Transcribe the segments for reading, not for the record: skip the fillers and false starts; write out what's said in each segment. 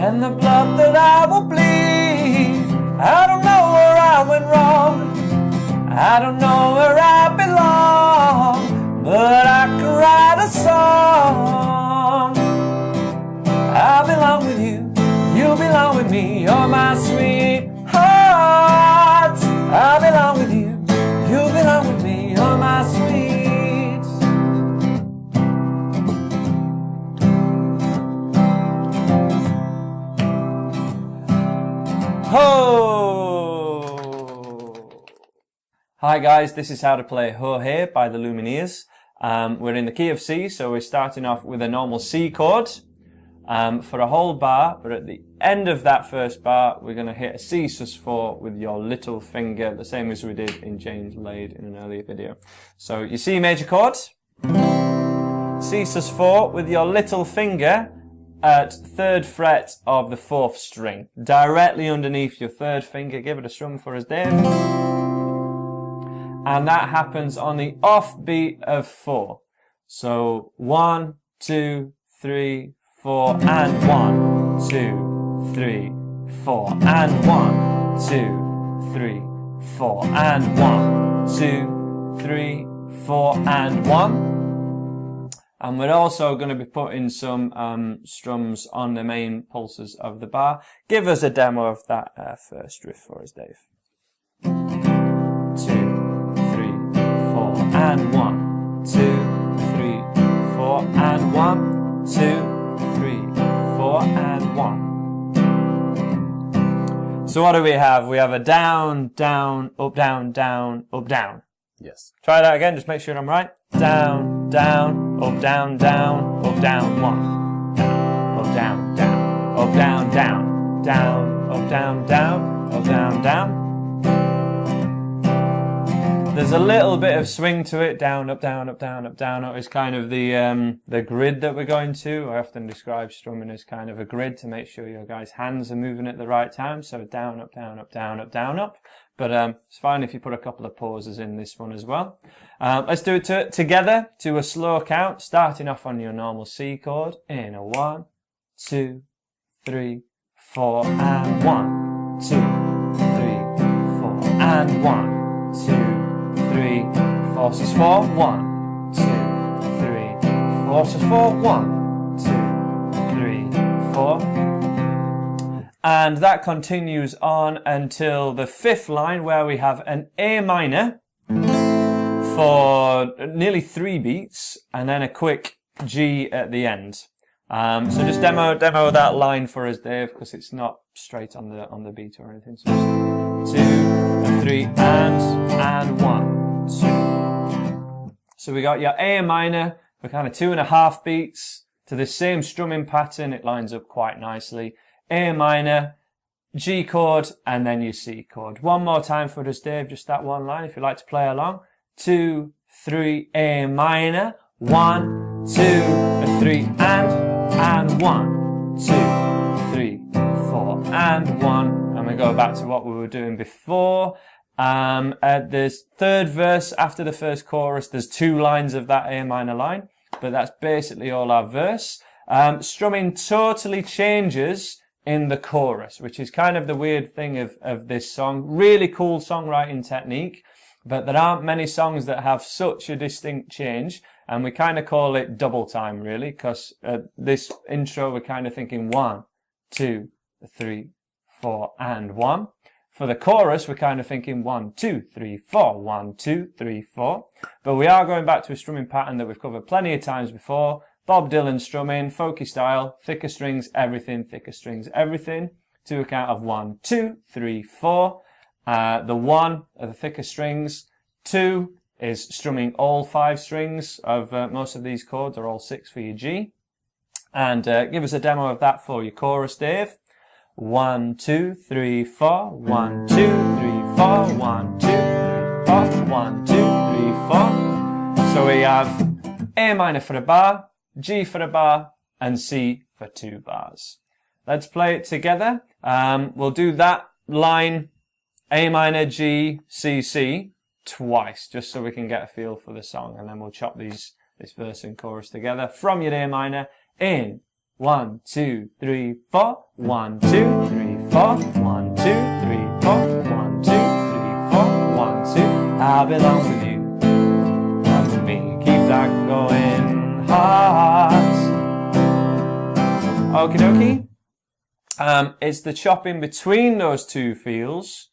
and the blood that I will bleed. I don't know where I went wrong, I don't know where I belong, but I can write a song. I belong with you, you belong with me, you're my sweetheart. I belong with you, you belong with me, you're my sweet. Ho! Hi guys, this is how to play Ho Hey by the Lumineers. We're in the key of C, so we're starting off with a normal C chord for a whole bar, but at the end of that first bar, we're going to hit a C sus4 with your little finger, the same as we did in James Laid in an earlier video. So your C major chord, C sus4 with your little finger at 3rd fret of the 4th string, directly underneath your 3rd finger. Give it a strum for us, Dave. And that happens on the off beat of 4. So 1, 2, 3, 4, and 1, 2, 3, 4, and 1, 2, 3, 4, and 1, 2, 3, 4, and 1. And we're also going to be putting some strums on the main pulses of the bar. Give us a demo of that first riff for us, Dave. 2, 3, 4, and 1, 2, 3, 4, and 1, 2, 3, 4, and 1. So what do we have? We have a down, down, up, down, down, up, down. Yes. Try that again, just make sure I'm right. Down, down, up, down, down, up, down, 1. Down, up, down, down, up, down, down, down, up, down, down, up, down, down. There's a little bit of swing to it. Down, up, down, up, down, up, down, up is kind of the grid that we're going to. I often describe strumming as kind of a grid to make sure your guys' hands are moving at the right time. So down, up, down, up, down, up, down, up. But it's fine if you put a couple of pauses in this one as well. Let's do it together to a slow count, starting off on your normal C chord in a 1, 2, 3, 4, and 1, 2, 3, 4, and 1, 2, 3, 4 sus 4, 1, 2, 3, 4 sus 4, 1, 2, 3, 4. And that continues on until the 5th line, where we have an A minor for nearly 3 beats, and then a quick G at the end. So just demo that line for us, Dave, because it's not straight on the beat or anything. So just 2 and 3 and 1, 2. So we got your A minor for kind of 2.5 beats to the same strumming pattern. It lines up quite nicely. A minor, G chord, and then your C chord. One more time for us, Dave, just that one line if you'd like to play along. 2, 3, A minor, 1, 2, 3, and 1, 2, 3, 4, and 1. And we go back to what we were doing before. At the 3rd verse after the first chorus, there's 2 lines of that A minor line, but that's basically all our verse. Strumming totally changes in the chorus, which is kind of the weird thing of this song. Really cool songwriting technique, but there aren't many songs that have such a distinct change, and we kind of call it double time, really, because this intro we're kind of thinking 1, 2, 3, 4, and 1. For the chorus, we're kind of thinking 1, 2, 3, 4, 1, 2, 3, 4. But we are going back to a strumming pattern that we've covered plenty of times before. Bob Dylan strumming, folky style, thicker strings, everything, to a count of 1, 2, 3, 4. The 1 are the thicker strings. 2 is strumming all 5 strings of most of these chords, or all 6 for your G. And give us a demo of that for your chorus, Dave. 1, 2, 3, 4. 1, 2, 3, 4. 1, 2, 3, 4. 1, 2, 3, 4. So we have A minor for a bar, G for a bar, and C for 2 bars. Let's play it together. We'll do that line, A minor, G, C, C, twice, just so we can get a feel for the song, and then we'll chop this verse and chorus together from your A minor in 1, 2, 3, 4. 1, 2, 3, 4. 1, 2, 3, 4. 1, 2, 3, 4. 1, 2. I belong with you. Come with me. Keep that going hard. Okie dokie. It's the chopping between those two feels.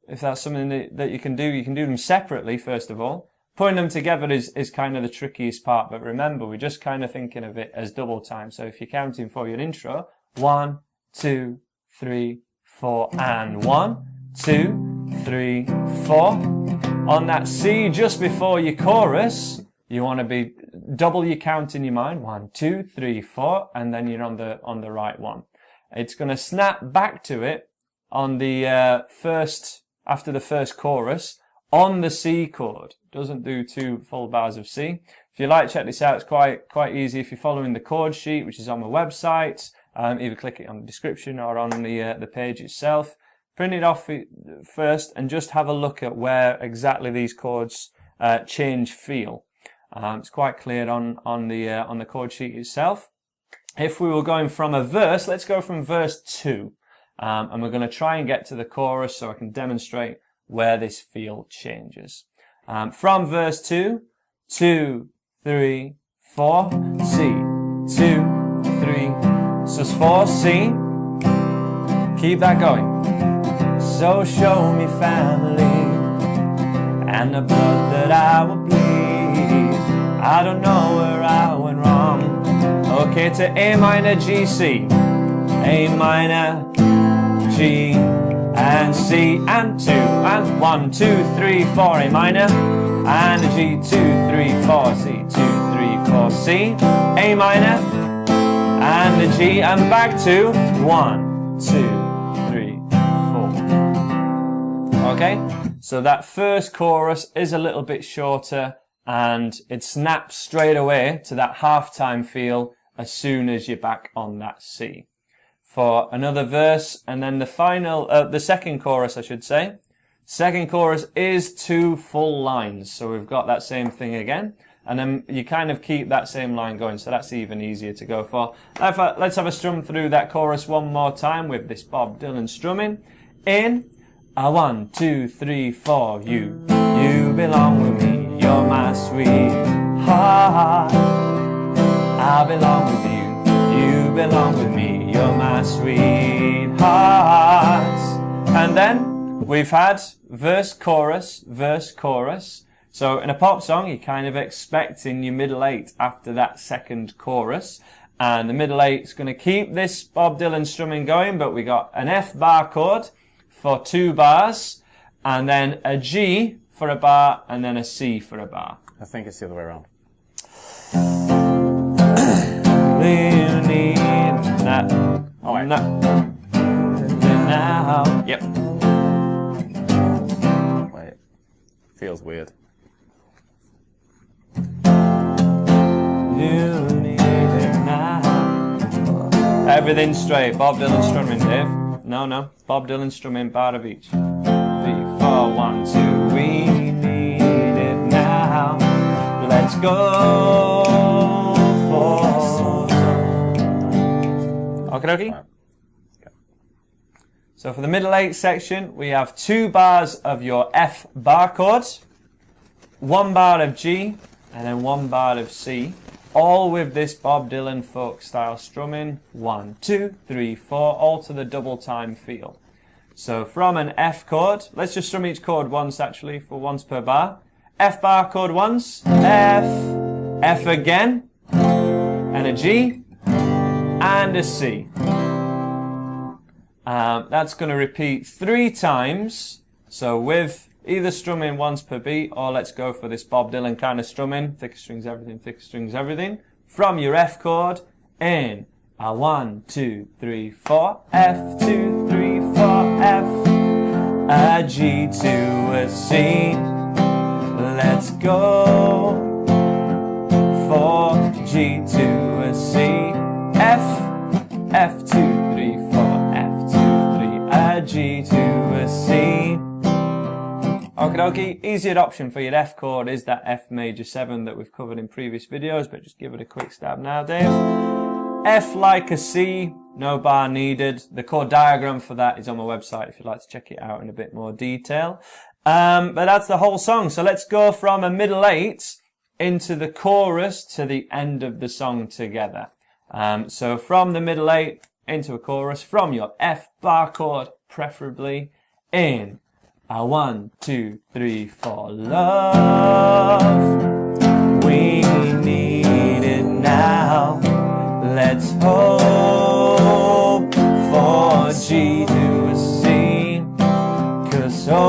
If that's something that you can do them separately, first of all. Putting them together is kind of the trickiest part, but remember, we're just kind of thinking of it as double time. So if you're counting for your intro, 1, 2, 3, 4, and 1, 2, 3, 4. On that C just before your chorus, you want to be double your count in your mind, 1, 2, 3, 4, and then you're on the right one. It's going to snap back to it on the after the first chorus on the C chord. Doesn't do 2 full bars of C. If you like, check this out. It's quite easy if you're following the chord sheet, which is on my website. Either click it on the description or on the page itself. Print it off first and just have a look at where exactly these chords change feel. It's quite clear on the chord sheet itself. If we were going from a verse, let's go from verse 2. And we're going to try and get to the chorus so I can demonstrate where this feel changes. From verse 2, 2, 3, 4, C, 2, 3, sus4, C. Keep that going. So show me family and the blood that I will bleed. I don't know where I went wrong. Okay, to A minor, G, C. A minor, G, and C, and 2, and 1, 2, 3, 4, A minor, and a G, 2, 3, 4, C, 2, 3, 4, C, A minor, and a G, and back to 1, 2, 3, 4. Okay, so that first chorus is a little bit shorter, and it snaps straight away to that halftime feel as soon as you're back on that C. For another verse, and then the second chorus, I should say. Second chorus is 2 full lines, so we've got that same thing again, and then you kind of keep that same line going, so that's even easier to go for. Let's have a strum through that chorus one more time with this Bob Dylan strumming. In 1, 2, 3, 4, you belong with me, you're my sweetheart. I belong with you. You belong with me, you're my sweetheart. And then we've had verse, chorus, verse, chorus. So in a pop song, you're kind of expecting your middle 8 after that second chorus. And the middle 8 is going to keep this Bob Dylan strumming going, but we got an F bar chord for 2 bars, and then a G for a bar, and then a C for a bar. I think it's the other way around. You need that. Oh, wait. Now. Yep. Wait. Feels weird. You need it now. Everything straight. Bob Dylan strumming, Dave. No. Bob Dylan strumming, bar of each. 3, 4, 1, 2. We need it now. Let's go for. Okie dokie? So for the middle 8 section, we have 2 bars of your F bar chord, 1 bar of G, and then 1 bar of C, all with this Bob Dylan folk style strumming, 1, 2, 3, 4, all to the double time feel. So from an F chord, let's just strum each chord once actually, for once per bar. F bar chord once, F, F again, and a G, and a C. That's going to repeat 3 times. So with either strumming once per beat, or let's go for this Bob Dylan kind of strumming, thicker strings everything, thicker strings everything, from your F chord in a 1, 2, 3, 4, F, 2, 3, 4, F, a G to a C. Let's go for G to a C, F, F, 2, 3, 4, F, 2, 3, a G to a C. Okie dokie, easier option for your F chord is that F major 7 that we've covered in previous videos, but just give it a quick stab now, Dave. F like a C, no bar needed. The chord diagram for that is on my website if you'd like to check it out in a bit more detail. But that's the whole song. So let's go from a middle 8 into the chorus to the end of the song together. So from the middle 8 into a chorus, from your F bar chord, preferably, in a 1, 2, 3, 4. Love, we need it now. Let's hope for G to a C, 'cause O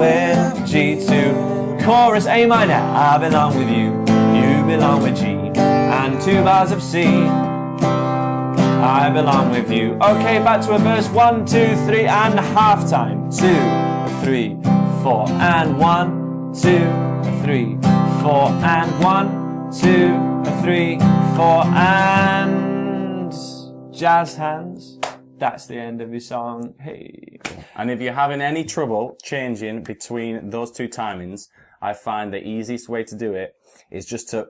and G to chorus A minor. I belong with you, you belong with G, and 2 bars of C. I belong with you. Okay, back to a verse. 1, 2, 3, and half time. 2, 3, 4, and 1, 2, 3, 4, and 1, 2, 3, 4, and jazz hands. That's the end of your song. Hey. And if you're having any trouble changing between those two timings, I find the easiest way to do it is just to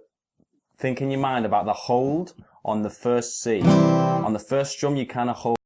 think in your mind about the hold on the first C. On the first strum, you kind of hold